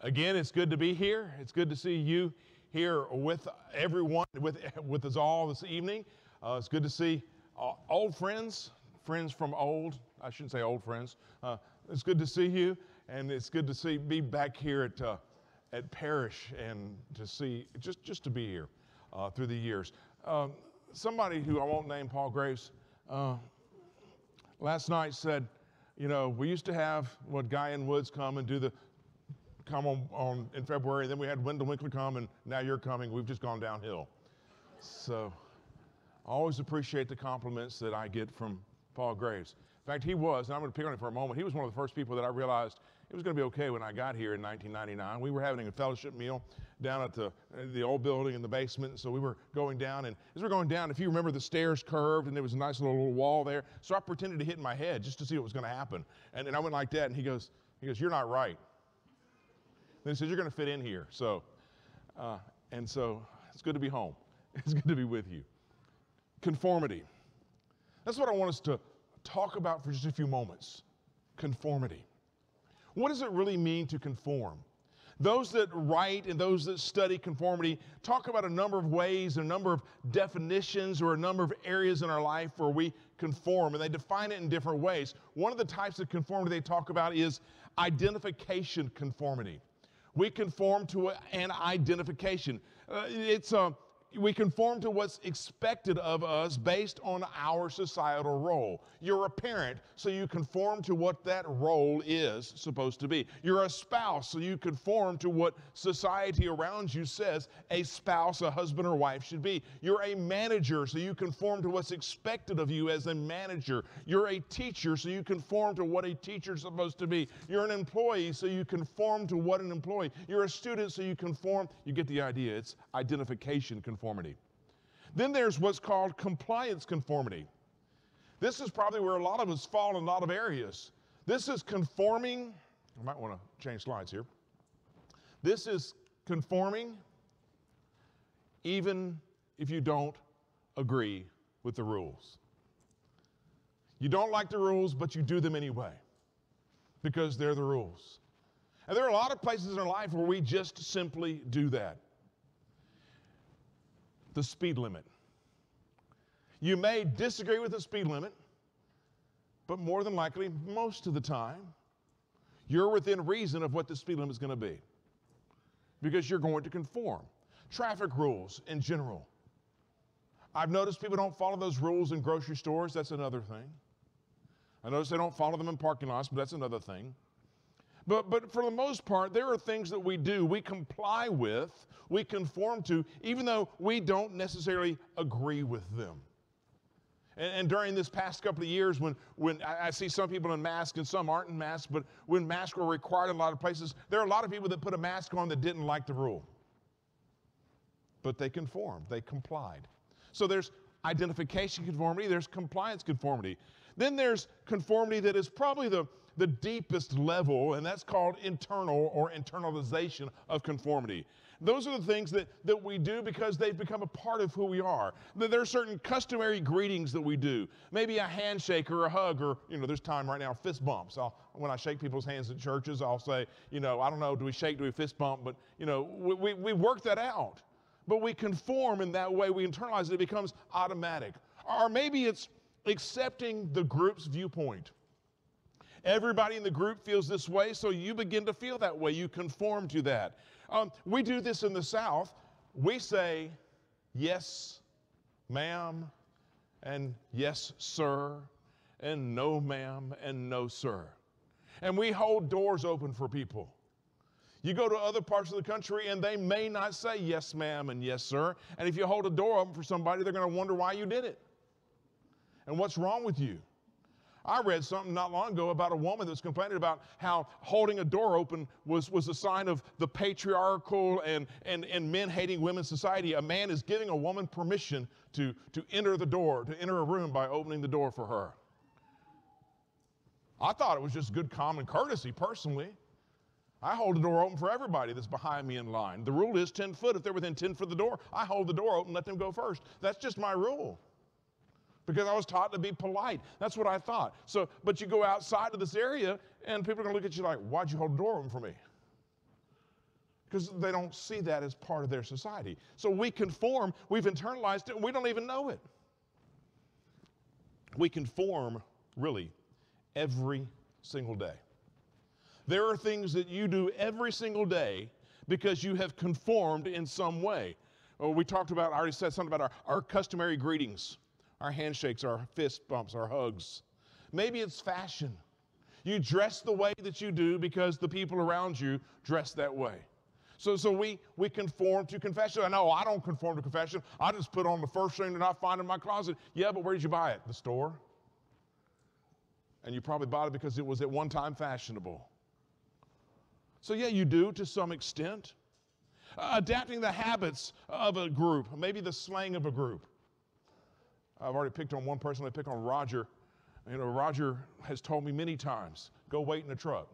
Again, it's good to be here. It's good to see you here with everyone, with us all this evening. It's good to see old friends from old. I shouldn't say old friends. It's good to see you, and it's good to be back here at Parish and to see just to be here through the years. Somebody who I won't name, Paul Graves, last night said, you know, we used to have Guy and Woods come and come on in February, then we had Wendell Winkler come, and now you're coming. We've just gone downhill. So I always appreciate the compliments that I get from Paul Graves. In fact, he was, and I'm going to pick on him for a moment, he was one of the first people that I realized it was going to be okay when I got here in 1999. We were having a fellowship meal down at the old building in the basement, so we were going down, and as we're going down, if you remember, the stairs curved, and there was a nice little wall there, so I pretended to hit my head just to see what was going to happen, and I went like that, and he goes, you're not right. Then he says, you're going to fit in here. So it's good to be home. It's good to be with you. Conformity. That's what I want us to talk about for just a few moments. Conformity. What does it really mean to conform? Those that write and those that study conformity talk about a number of ways, a number of definitions, or a number of areas in our life where we conform, and they define it in different ways. One of the types of conformity they talk about is identification conformity. We conform to an identification. We conform to what's expected of us based on our societal role. You're a parent, so you conform to what that role is supposed to be. You're a spouse, so you conform to what society around you says a spouse, a husband or wife should be. You're a manager, so you conform to what's expected of you as a manager. You're a teacher, so you conform to what a teacher's supposed to be. You're an employee, so you conform to what an employee. You're a student, so you conform. You get the idea. It's identification conformity. Then there's what's called compliance conformity. This is probably where a lot of us fall in a lot of areas. This is conforming. I might want to change slides here. This is conforming even if you don't agree with the rules. You don't like the rules, but you do them anyway because they're the rules. And there are a lot of places in our life where we just simply do that. The speed limit. You may disagree with the speed limit, but more than likely, most of the time, you're within reason of what the speed limit is going to be because you're going to conform. Traffic rules in general. I've noticed people don't follow those rules in grocery stores. That's another thing. I notice they don't follow them in parking lots, but that's another thing. But for the most part, there are things that we do, we comply with, we conform to, even though we don't necessarily agree with them. And during this past couple of years, when I see some people in masks and some aren't in masks, but when masks were required in a lot of places, there are a lot of people that put a mask on that didn't like the rule. But they conformed, they complied. So there's identification conformity, there's compliance conformity. Then there's conformity that is probably the deepest level, and that's called internal or internalization of conformity. Those are the things that we do because they've become a part of who we are. There are certain customary greetings that we do. Maybe a handshake or a hug or, there's time right now, fist bumps. When I shake people's hands in churches, I'll say, I don't know, do we shake, do we fist bump? But, we work that out. But we conform in that way, we internalize it, it becomes automatic. Or maybe it's accepting the group's viewpoint. Everybody in the group feels this way, so you begin to feel that way. You conform to that. We do this in the South. We say, yes, ma'am, and yes, sir, and no, ma'am, and no, sir. And we hold doors open for people. You go to other parts of the country, and they may not say yes, ma'am, and yes, sir. And if you hold a door open for somebody, they're going to wonder why you did it and what's wrong with you. I read something not long ago about a woman that was complaining about how holding a door open was a sign of the patriarchal and men-hating women's society. A man is giving a woman permission to enter the door, to enter a room by opening the door for her. I thought it was just good common courtesy, personally. I hold the door open for everybody that's behind me in line. The rule is 10 foot. If they're within 10 foot of the door, I hold the door open, let them go first. That's just my rule. Because I was taught to be polite. That's what I thought. But you go outside of this area, and people are going to look at you like, why'd you hold the door open for me? because they don't see that as part of their society. So we conform, we've internalized it, and we don't even know it. We conform, really, every single day. There are things that you do every single day because you have conformed in some way. Oh, we talked about, I already said something about our customary greetings, our handshakes, our fist bumps, our hugs. Maybe it's fashion. You dress the way that you do because the people around you dress that way. So we conform to confession. I know I don't conform to confession. I just put on the first thing that I find in my closet. Yeah, but where did you buy it? The store? And you probably bought it because it was at one time fashionable. So yeah, you do to some extent. Adapting the habits of a group, maybe the slang of a group. I've already picked on one person. I pick on Roger. You know, Roger has told me many times, go wait in the truck.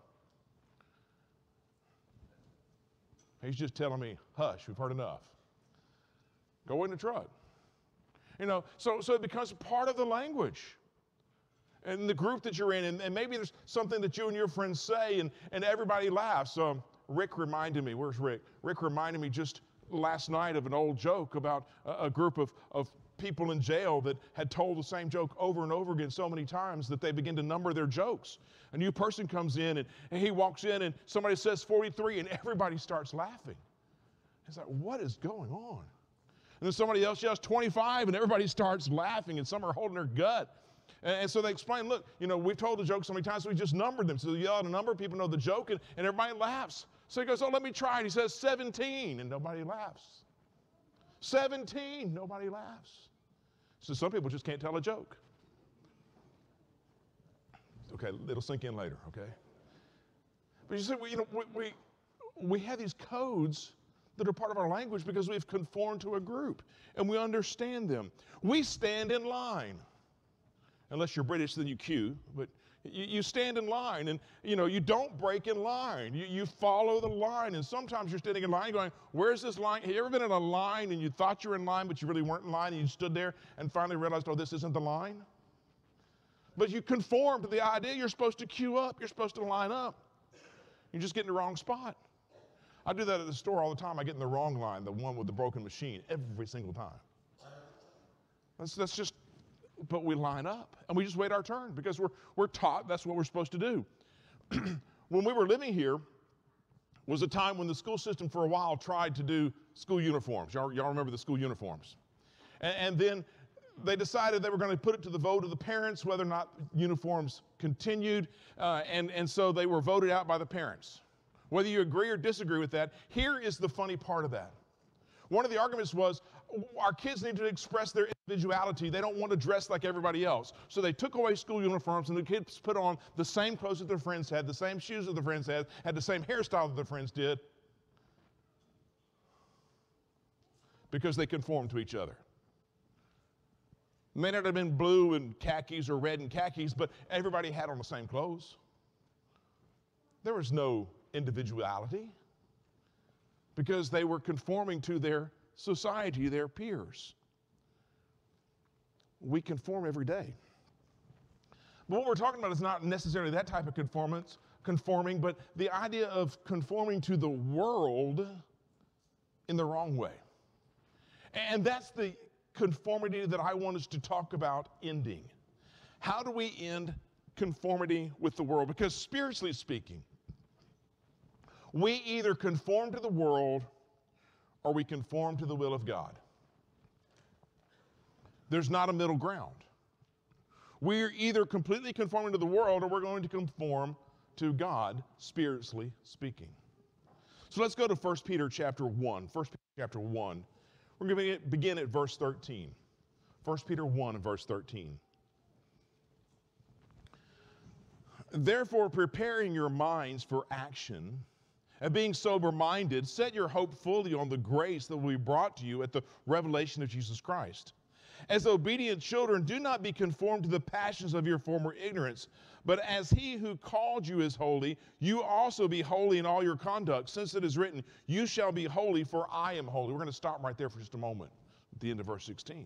He's just telling me, hush, we've heard enough. Go wait in the truck. You know, so it becomes part of the language. And the group that you're in, and maybe there's something that you and your friends say, and everybody laughs. Rick reminded me, where's Rick? Rick reminded me just last night of an old joke about a group of people in jail that had told the same joke over and over again so many times that they begin to number their jokes. A new person comes in, and he walks in, and somebody says 43, and everybody starts laughing. It's like, what is going on? And then somebody else yells 25, and everybody starts laughing, and some are holding their gut. And so they explain, look, you know, we've told the joke so many times, so we just numbered them. So they yell out a number, people know the joke, and everybody laughs. So he goes, oh, let me try it. He says 17, and nobody laughs. 17, nobody laughs. So some people just can't tell a joke. Okay, it'll sink in later, okay? But you see, we have these codes that are part of our language because we've conformed to a group, and we understand them. We stand in line. Unless you're British, then you queue, but you stand in line, and you don't break in line. You follow the line, and sometimes you're standing in line going, where's this line? Have you ever been in a line and you thought you were in line, but you really weren't in line, and you stood there and finally realized, oh, this isn't the line? But you conform to the idea you're supposed to queue up, you're supposed to line up. You just get in the wrong spot. I do that at the store all the time. I get in the wrong line, the one with the broken machine, every single time. That's just, but we line up, and we just wait our turn because we're taught that's what we're supposed to do. When we were living here was a time when the school system for a while tried to do school uniforms. Y'all remember the school uniforms? And then they decided they were going to put it to the vote of the parents whether or not uniforms continued, and so they were voted out by the parents. Whether you agree or disagree with that, here is the funny part of that. One of the arguments was our kids need to express their individuality. They don't want to dress like everybody else. So they took away school uniforms, and the kids put on the same clothes that their friends had, the same shoes that their friends had the same hairstyle that their friends did, because they conformed to each other. It may not have been blue and khakis or red and khakis, but everybody had on the same clothes. There was no individuality because they were conforming to their society, their peers. We conform every day. But what we're talking about is not necessarily that type of conforming, but the idea of conforming to the world in the wrong way. And that's the conformity that I want us to talk about ending. How do we end conformity with the world? Because spiritually speaking, we either conform to the world or we conform to the will of God. There's not a middle ground. We're either completely conforming to the world or we're going to conform to God, spiritually speaking. So let's go to 1 Peter chapter 1. 1 Peter chapter 1. We're going to begin at verse 13. 1 Peter 1 and verse 13. Therefore, preparing your minds for action, and being sober-minded, set your hope fully on the grace that will be brought to you at the revelation of Jesus Christ. As obedient children, do not be conformed to the passions of your former ignorance, but as he who called you is holy, you also be holy in all your conduct, since it is written, you shall be holy, for I am holy. We're going to stop right there for just a moment at the end of verse 16.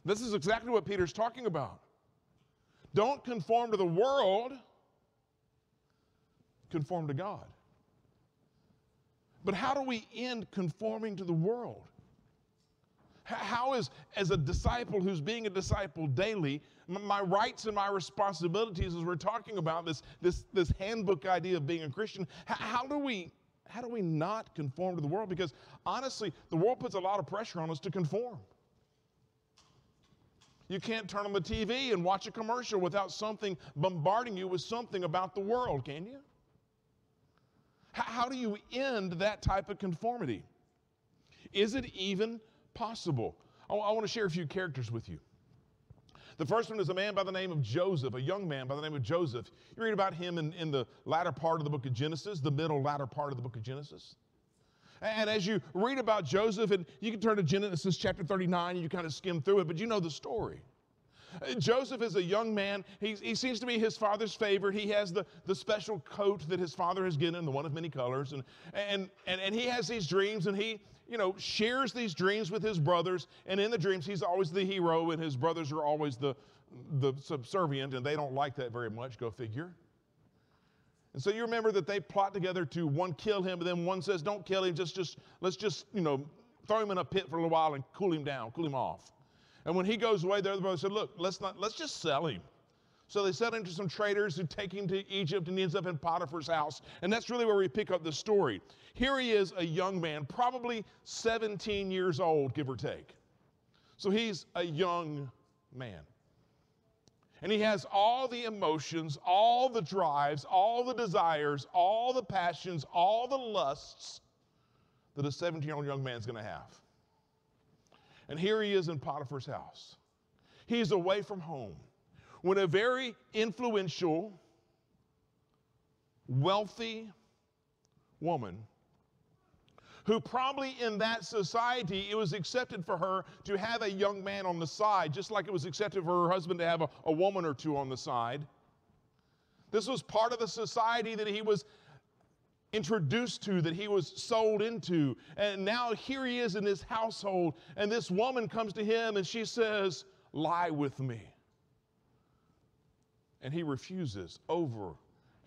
This is exactly what Peter's talking about. Don't conform to the world, conform to God. But how do we end conforming to the world? How is, as a disciple who's being a disciple daily, my rights and my responsibilities, as we're talking about this handbook idea of being a Christian, how do we not conform to the world? Because honestly, the world puts a lot of pressure on us to conform. You can't turn on the TV and watch a commercial without something bombarding you with something about the world, can you? How do you end that type of conformity? Is it even possible? I want to share a few characters with you. The first one is a man by the name of Joseph, a young man by the name of Joseph. You read about him in the latter part of the book of Genesis, the middle latter part of the book of Genesis. And as you read about Joseph, and you can turn to Genesis chapter 39 and you kind of skim through it, but you know the story. Joseph is a young man. He seems to be his father's favorite. He has the special coat that his father has given him, the one of many colors. And he has these dreams, and he shares these dreams with his brothers. And in the dreams, he's always the hero, and his brothers are always the subservient, and they don't like that very much, go figure. And so you remember that they plot together to one kill him, but then one says, don't kill him, let's just throw him in a pit for a little while and cool him down, cool him off. And when he goes away, the other brother said, look, let's just sell him. So they sell him to some traders who take him to Egypt, and he ends up in Potiphar's house. And that's really where we pick up the story. Here he is, a young man, probably 17 years old, give or take. So he's a young man. And he has all the emotions, all the drives, all the desires, all the passions, all the lusts that a 17-year-old young man's going to have. And here he is in Potiphar's house. He's away from home when a very influential, wealthy woman, who probably in that society, it was accepted for her to have a young man on the side, just like it was accepted for her husband to have a woman or two on the side. This was part of the society that he was introduced to, that he was sold into. And now here he is in this household, and this woman comes to him and she says, lie with me. And he refuses over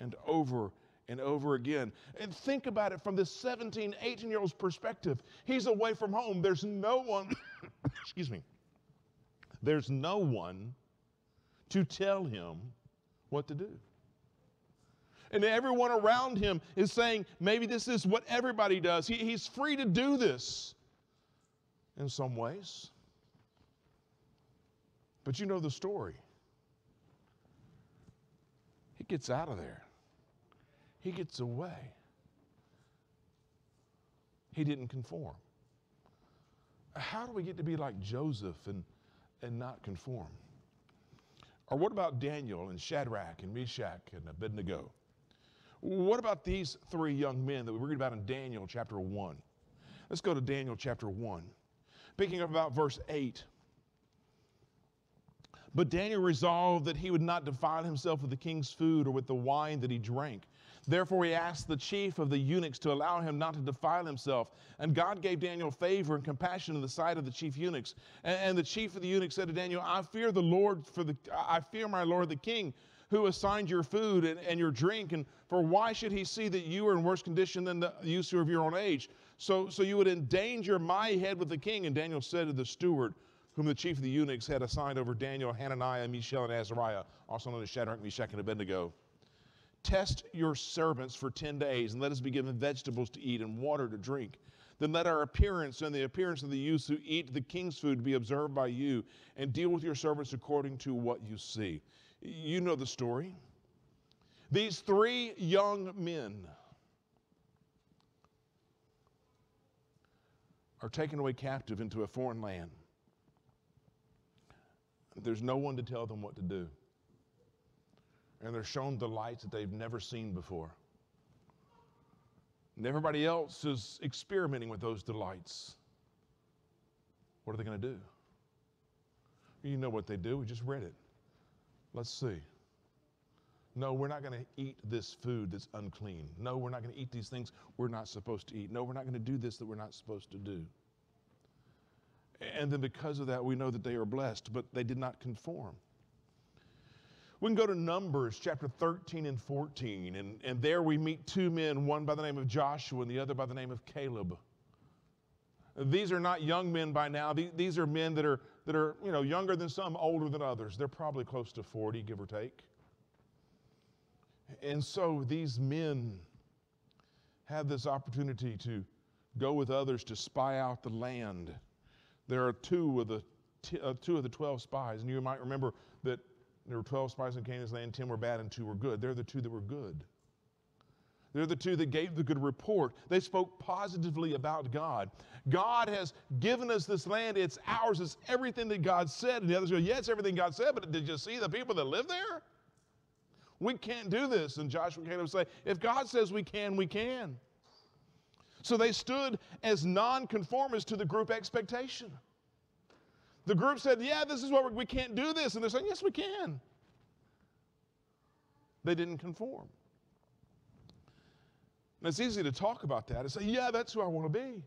and over and over again. And think about it from this 17, 18-year-old's perspective. He's away from home. There's no one, excuse me, there's no one to tell him what to do. And everyone around him is saying, maybe this is what everybody does. He's free to do this in some ways. But you know the story. He gets out of there. He gets away. He didn't conform. How do we get to be like Joseph and not conform? Or what about Daniel and Shadrach and Meshach and Abednego? What about these three young men that we read about in Daniel chapter 1? Let's go to Daniel chapter 1. Picking up about verse 8. But Daniel resolved that he would not defile himself with the king's food or with the wine that he drank. Therefore he asked the chief of the eunuchs to allow him not to defile himself. And God gave Daniel favor and compassion in the sight of the chief eunuchs. And the chief of the eunuchs said to Daniel, I fear my lord the king, who assigned your food and your drink, and for why should he see that you are in worse condition than the youths who are of your own age? So you would endanger my head with the king. And Daniel said to the steward, whom the chief of the eunuchs had assigned over Daniel, Hananiah, Mishael, and Azariah, also known as Shadrach, Meshach, and Abednego, test your servants for 10 days, and let us be given vegetables to eat and water to drink. Then let our appearance and the appearance of the youths who eat the king's food be observed by you, and deal with your servants according to what you see. You know the story. These three young men are taken away captive into a foreign land. There's no one to tell them what to do. And they're shown delights that they've never seen before. And everybody else is experimenting with those delights. What are they going to do? You know what they do. We just read it. Let's see. No, we're not going to eat this food that's unclean. No, we're not going to eat these things we're not supposed to eat. No, we're not going to do this that we're not supposed to do. And then because of that, we know that they are blessed, but they did not conform. We can go to Numbers chapter 13 and 14, and there we meet two men, one by the name of Joshua and the other by the name of Caleb. These are not young men by now. These are men that are younger than some, older than others. They're probably close to 40, give or take. And so these men have this opportunity to go with others to spy out the land. There are two of the 12 spies, and you might remember that there were 12 spies in Canaan's land, 10 were bad and 2 were good. They're the 2 that were good. They're the 2 that gave the good report. They spoke positively about God. God has given us this land. It's ours. It's everything that God said. And the others go, yeah, it's everything God said, but did you see the people that live there? We can't do this. And Joshua and Caleb say, if God says we can, we can. So they stood as non-conformists to the group expectation. The group said, yeah, this is what we can't do this. And they're saying, yes, we can. They didn't conform. And it's easy to talk about that and say, yeah, that's who I want to be.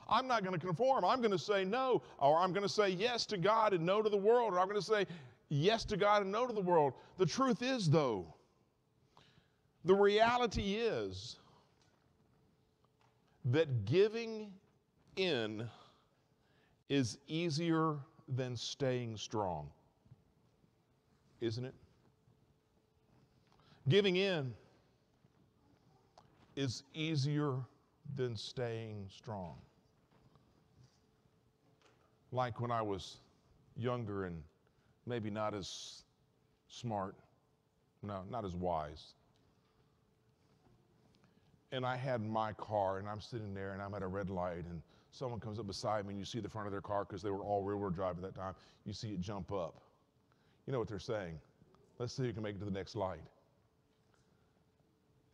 I'm not going to conform. I'm going to say no, or I'm going to say yes to God and no to the world, or I'm going to say yes to God and no to the world. The truth is, though, the reality is that giving in is easier than staying strong, isn't it? Giving in is easier than staying strong. Like when I was younger and maybe not as smart, not as wise. And I had my car and I'm sitting there and I'm at a red light and someone comes up beside me and you see the front of their car because they were all rear-wheel drive at that time. You see it jump up. You know what they're saying? Let's see who can make it to the next light.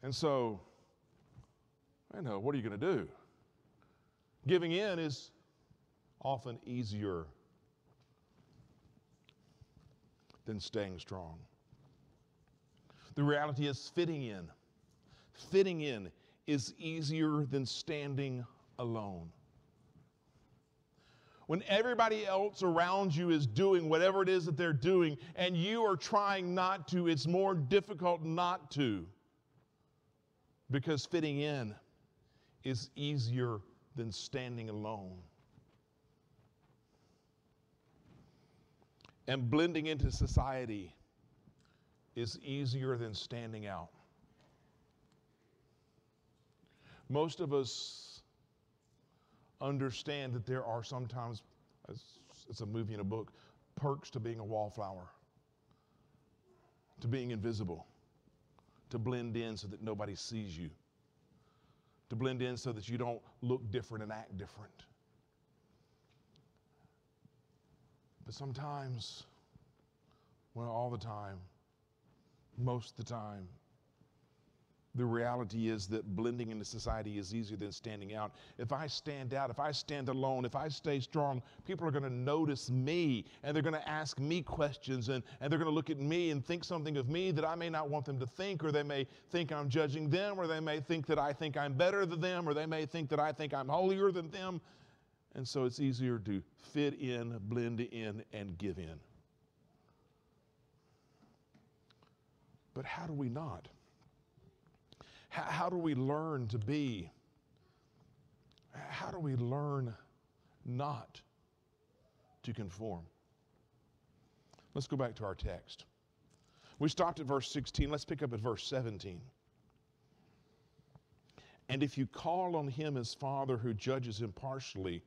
And so, what are you going to do? Giving in is often easier than staying strong. The reality is fitting in. Fitting in is easier than standing alone. When everybody else around you is doing whatever it is that they're doing and you are trying not to, it's more difficult not to, because fitting in is easier than standing alone. And blending into society is easier than standing out. Most of us understand that there are sometimes, it's a movie and a book, perks to being a wallflower, to being invisible, to blend in so that nobody sees you, to blend in so that you don't look different and act different. But sometimes, all the time, most of the time, the reality is that blending into society is easier than standing out. If I stand out, if I stand alone, if I stay strong, people are going to notice me and they're going to ask me questions and they're going to look at me and think something of me that I may not want them to think, or they may think I'm judging them, or they may think that I think I'm better than them, or they may think that I think I'm holier than them. And so it's easier to fit in, blend in, and give in. But how do we not? How do we learn to be? How do we learn not to conform? Let's go back to our text. We stopped at verse 16. Let's pick up at verse 17. And if you call on him as Father who judges impartially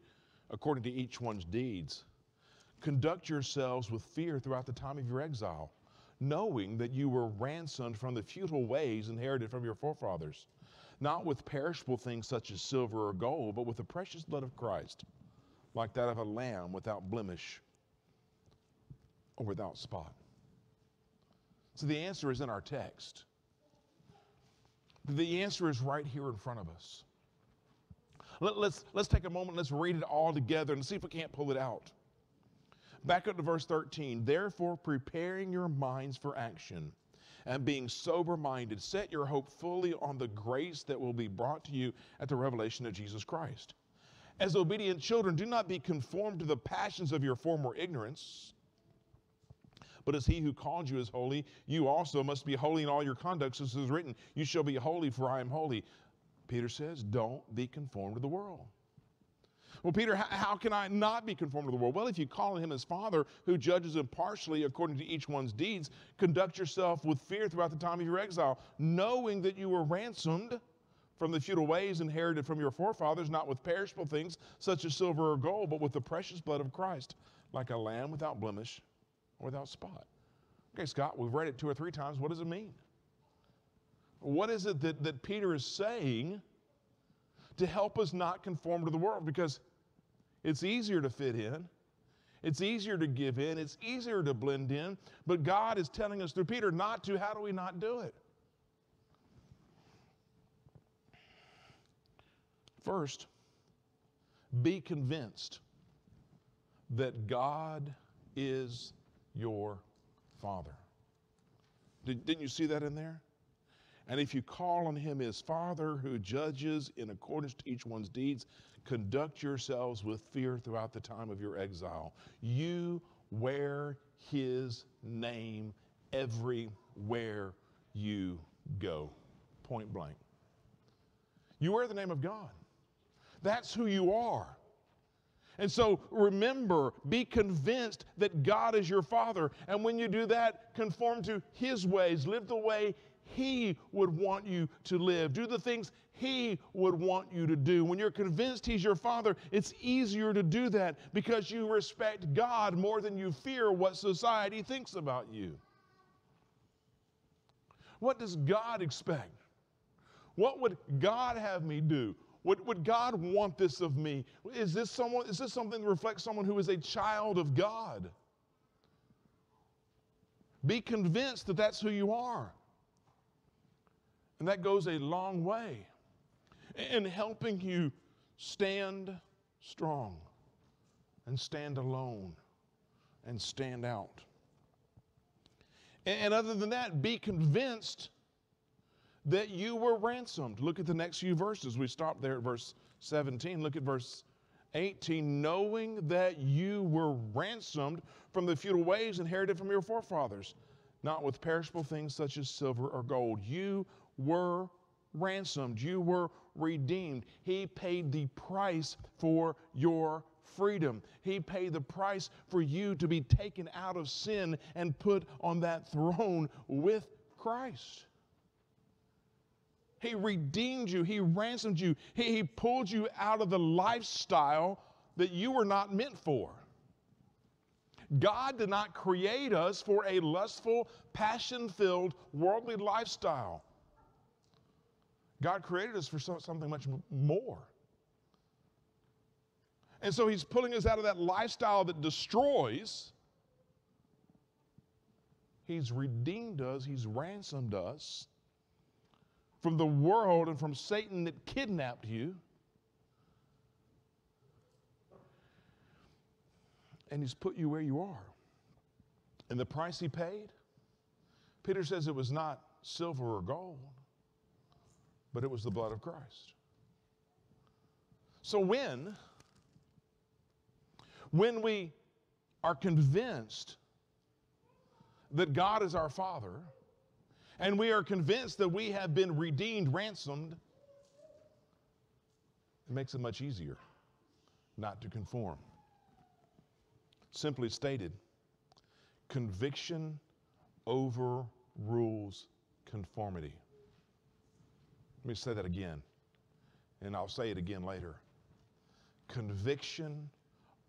according to each one's deeds, conduct yourselves with fear throughout the time of your exile, knowing that you were ransomed from the futile ways inherited from your forefathers, not with perishable things such as silver or gold, but with the precious blood of Christ, like that of a lamb without blemish or without spot. So the answer is in our text. The answer is right here in front of us. Let's take a moment, let's read it all together and see if we can't pull it out. Back up to verse 13. Therefore, preparing your minds for action and being sober-minded, set your hope fully on the grace that will be brought to you at the revelation of Jesus Christ. As obedient children, do not be conformed to the passions of your former ignorance, But as he who called you is holy, you also must be holy in all your conduct, as it is written, you shall be holy, for I am holy. Peter says, don't be conformed to the world. Well, Peter, how can I not be conformed to the world? Well, if you call him as Father, who judges impartially according to each one's deeds, conduct yourself with fear throughout the time of your exile, knowing that you were ransomed from the futile ways inherited from your forefathers, not with perishable things such as silver or gold, but with the precious blood of Christ, like a lamb without blemish or without spot. Okay, Scott, we've read it 2 or 3 times. What does it mean? What is it that Peter is saying to help us not conform to the world? Because it's easier to fit in. It's easier to give in. It's easier to blend in. But God is telling us through Peter not to. How do we not do it? First, be convinced that God is your Father. Didn't you see that in there? And if you call on him as Father who judges in accordance to each one's deeds, conduct yourselves with fear throughout the time of your exile. You wear his name everywhere you go. Point blank. You wear the name of God. That's who you are. And so remember, be convinced that God is your Father. And when you do that, conform to his ways. Live the way he would want you to live. Do the things he would want you to do. When you're convinced he's your Father, it's easier to do that because you respect God more than you fear what society thinks about you. What does God expect? What would God have me do? Would God want this of me? Is this something that reflects someone who is a child of God? Be convinced that that's who you are. And that goes a long way in helping you stand strong and stand alone and stand out. And other than that, be convinced that you were ransomed. Look at the next few verses. We stopped there at verse 17. Look at verse 18. Knowing that you were ransomed from the futile ways inherited from your forefathers, not with perishable things such as silver or gold. You were ransomed. You were redeemed. He paid the price for your freedom. He paid the price for you to be taken out of sin and put on that throne with Christ. He redeemed you. He ransomed you. He pulled you out of the lifestyle that you were not meant for. God did not create us for a lustful, passion-filled, worldly lifestyle. God created us for something much more. And so he's pulling us out of that lifestyle that destroys. He's redeemed us. He's ransomed us from the world and from Satan that kidnapped you. And he's put you where you are. And the price he paid, Peter says it was not silver or gold, but it was the blood of Christ. So when we are convinced that God is our Father, and we are convinced that we have been redeemed, ransomed, it makes it much easier not to conform. Simply stated, conviction overrules conformity. Let me say that again, and I'll say it again later. Conviction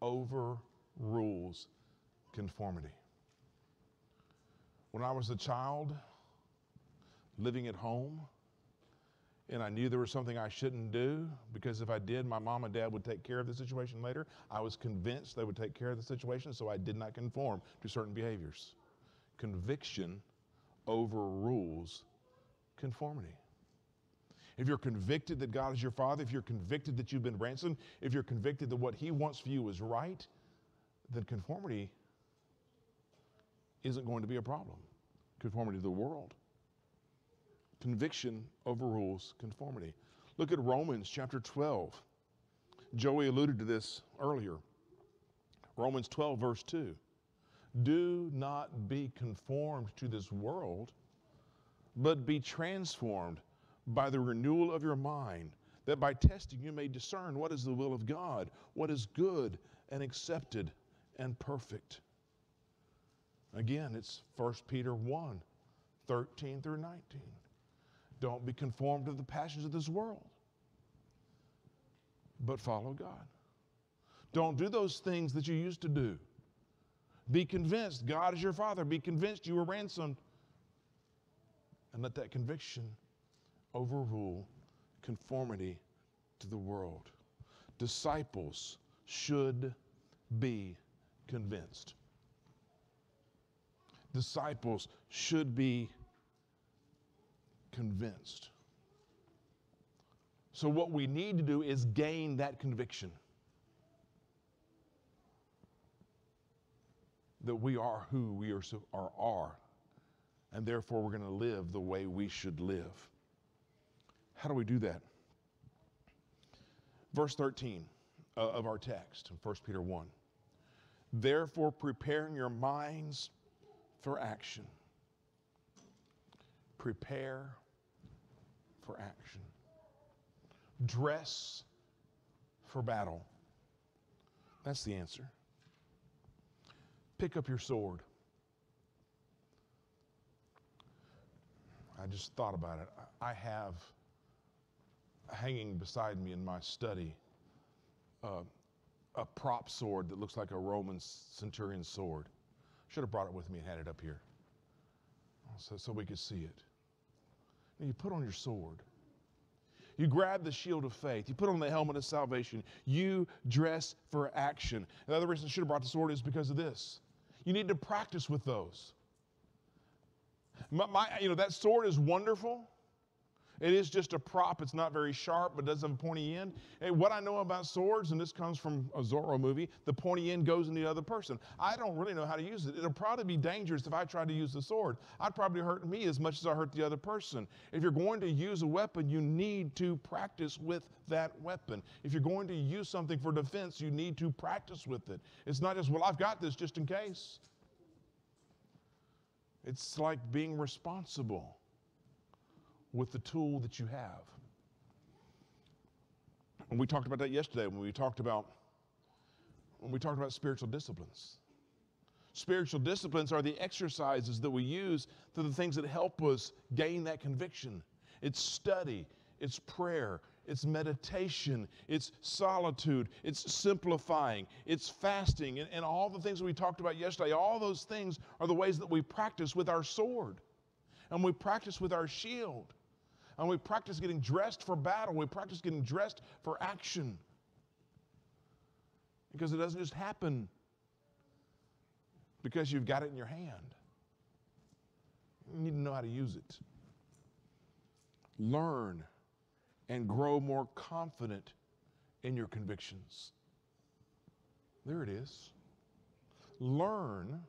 overrules conformity. When I was a child, living at home, and I knew there was something I shouldn't do because if I did, my mom and dad would take care of the situation later. I was convinced they would take care of the situation, so I did not conform to certain behaviors. Conviction overrules conformity. If you're convicted that God is your Father, if you're convicted that you've been ransomed, if you're convicted that what he wants for you is right, then conformity isn't going to be a problem. Conformity to the world. Conviction overrules conformity. Look at Romans chapter 12. Joey alluded to this earlier. Romans 12 verse 2. Do not be conformed to this world, but be transformed by the renewal of your mind, that by testing you may discern what is the will of God, what is good and accepted and perfect. Again, it's 1 Peter 1, 13 through 19. Don't be conformed to the passions of this world, but follow God. Don't do those things that you used to do. Be convinced God is your Father. Be convinced you were ransomed. And let that conviction overrule conformity to the world. Disciples should be convinced. Disciples should be convinced. So what we need to do is gain that conviction that we are who we are, and therefore we're going to live the way we should live. How do we do that? Verse 13 of our text in 1 Peter 1. Therefore, preparing your minds for action. Prepare for action. Dress for battle. That's the answer. Pick up your sword. I just thought about it. I have hanging beside me in my study a prop sword that looks like a Roman centurion sword. Should have brought it with me and had it up here so we could see it. And you put on your sword. You grab the shield of faith. You put on the helmet of salvation. You dress for action. The other reason I should have brought the sword is because of this. You need to practice with those. That sword is wonderful. It is just a prop. It's not very sharp, but does have a pointy end. And what I know about swords, and this comes from a Zorro movie, the pointy end goes in the other person. I don't really know how to use it. It'll probably be dangerous if I tried to use the sword. I'd probably hurt me as much as I hurt the other person. If you're going to use a weapon, you need to practice with that weapon. If you're going to use something for defense, you need to practice with it. It's not just, well, I've got this just in case. It's like being responsible with the tool that you have. And we talked about that yesterday when we talked about spiritual disciplines. Spiritual disciplines are the exercises that we use to the things that help us gain that conviction. It's study, it's prayer, it's meditation, it's solitude, it's simplifying, it's fasting, and all the things that we talked about yesterday. All those things are the ways that we practice with our sword, and we practice with our shield. And we practice getting dressed for battle. We practice getting dressed for action. Because it doesn't just happen because you've got it in your hand. You need to know how to use it. Learn and grow more confident in your convictions. There it is. Learn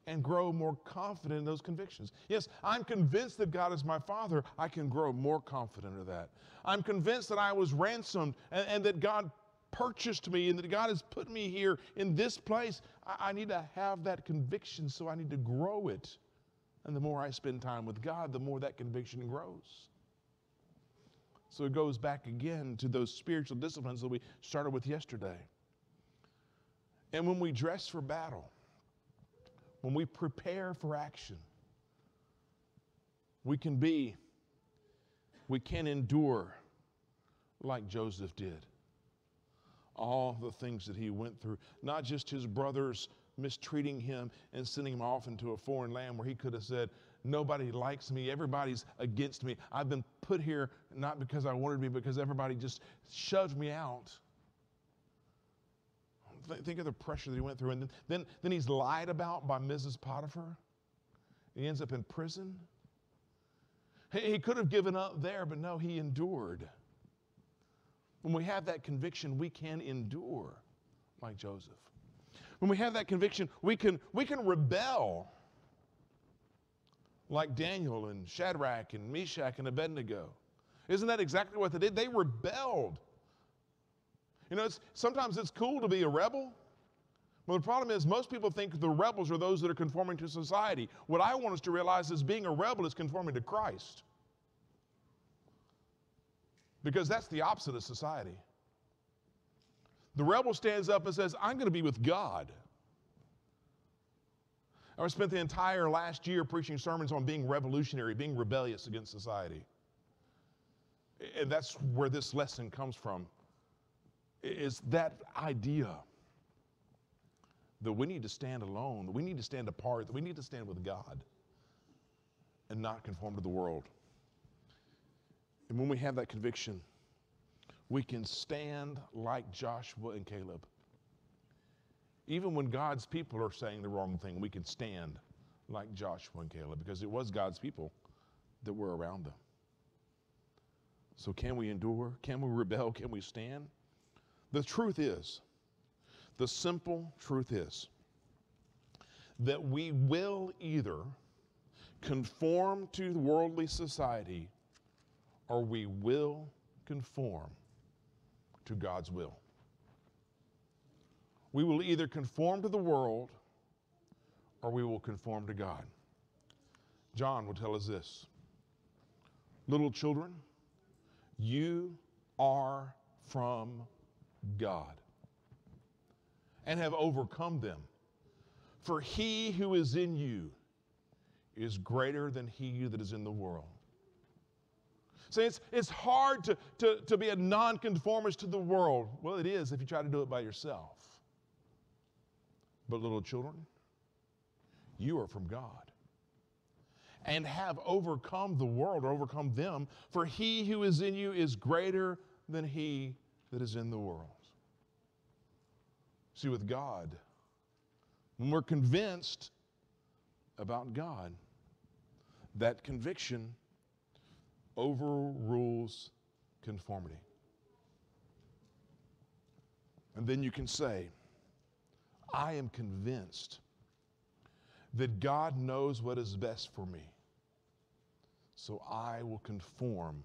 and grow more confident in those convictions. Yes, I'm convinced that God is my Father. I can grow more confident of that. I'm convinced that I was ransomed and that God purchased me and that God has put me here in this place. I need to have that conviction, so I need to grow it. And the more I spend time with God, the more that conviction grows. So it goes back again to those spiritual disciplines that we started with yesterday. And when we dress for battle, when we prepare for action, we can endure like Joseph did. All the things that he went through, not just his brothers mistreating him and sending him off into a foreign land where he could have said, nobody likes me, everybody's against me. I've been put here not because I wanted to be, because everybody just shoved me out. Think of the pressure that he went through. And then he's lied about by Mrs. Potiphar. He ends up in prison. He could have given up there, but no, he endured. When we have that conviction, we can endure like Joseph. When we have that conviction, we can rebel like Daniel and Shadrach and Meshach and Abednego. Isn't that exactly what they did? They rebelled. You know, sometimes it's cool to be a rebel, Well, the problem is most people think the rebels are those that are conforming to society. What I want us to realize is being a rebel is conforming to Christ. Because that's the opposite of society. The rebel stands up and says, I'm going to be with God. I spent the entire last year preaching sermons on being revolutionary, being rebellious against society. And that's where this lesson comes from, is that idea that we need to stand alone, that we need to stand apart, that we need to stand with God and not conform to the world. And when we have that conviction, we can stand like Joshua and Caleb. Even when God's people are saying the wrong thing, we can stand like Joshua and Caleb, because it was God's people that were around them. So can we endure? Can we rebel? Can we stand? The truth is, the simple truth is, that we will either conform to worldly society or we will conform to God's will. We will either conform to the world or we will conform to God. John will tell us this: little children, you are from God and have overcome them. For he who is in you is greater than he that is in the world. So it's hard to be a nonconformist to the world. Well, it is if you try to do it by yourself. But little children, you are from God and have overcome the world, or overcome them, for he who is in you is greater than he that is in the world. See, with God, when we're convinced about God, that conviction overrules conformity. And then you can say, I am convinced that God knows what is best for me, so I will conform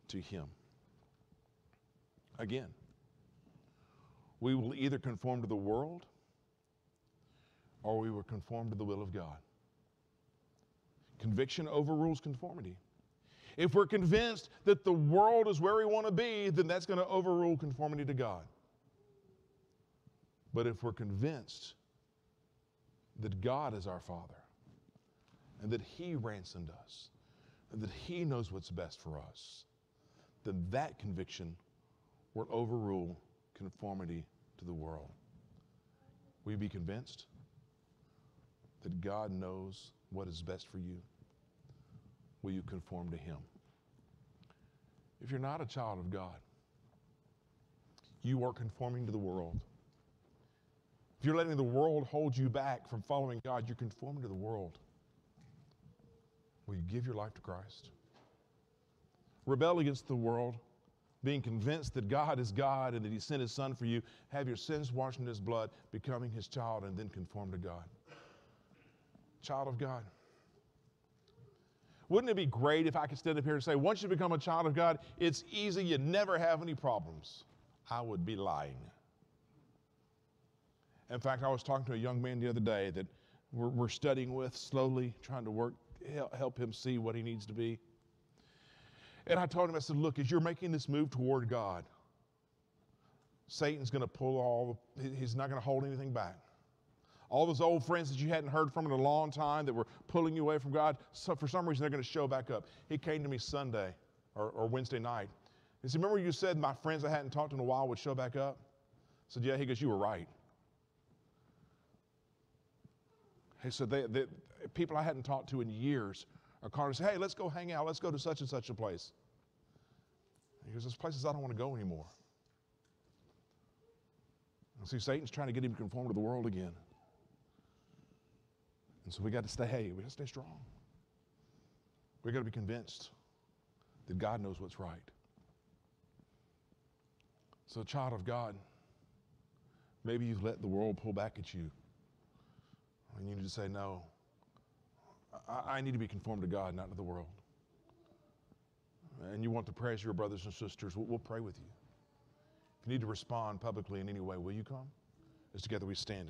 to him. Again, we will either conform to the world or we will conform to the will of God. Conviction overrules conformity. If we're convinced that the world is where we want to be, then that's going to overrule conformity to God. But if we're convinced that God is our Father and that he ransomed us and that he knows what's best for us, then that conviction will overrule conformity to the world. Will you be convinced that God knows what is best for you? Will you conform to him? If you're not a child of God, you are conforming to the world. If you're letting the world hold you back from following God, you're conforming to the world. Will you give your life to Christ? Rebel against the world, being convinced that God is God and that he sent his son for you, have your sins washed in his blood, becoming his child, and then conform to God. Child of God. Wouldn't it be great if I could stand up here and say, once you become a child of God, it's easy, you never have any problems? I would be lying. In fact, I was talking to a young man the other day that we're studying with, slowly trying to help him see what he needs to be. And I told him, I said, look, as you're making this move toward God, Satan's going to pull he's not going to hold anything back. All those old friends that you hadn't heard from in a long time that were pulling you away from God, so for some reason they're going to show back up. He came to me Sunday or Wednesday night. He said, remember you said my friends I hadn't talked to in a while would show back up? I said, yeah. He goes, you were right. He said, they people I hadn't talked to in years are calling and say, hey, let's go hang out. Let's go to such and such a place. He goes, there's places I don't want to go anymore. And see, Satan's trying to get him to conform to the world again. And so we got to stay strong. We got to be convinced that God knows what's right. So, child of God, maybe you've let the world pull back at you. And you need to say, no, I need to be conformed to God, not to the world. And you want to pray as your brothers and sisters, we'll pray with you. If you need to respond publicly in any way, will you come? as together we stand.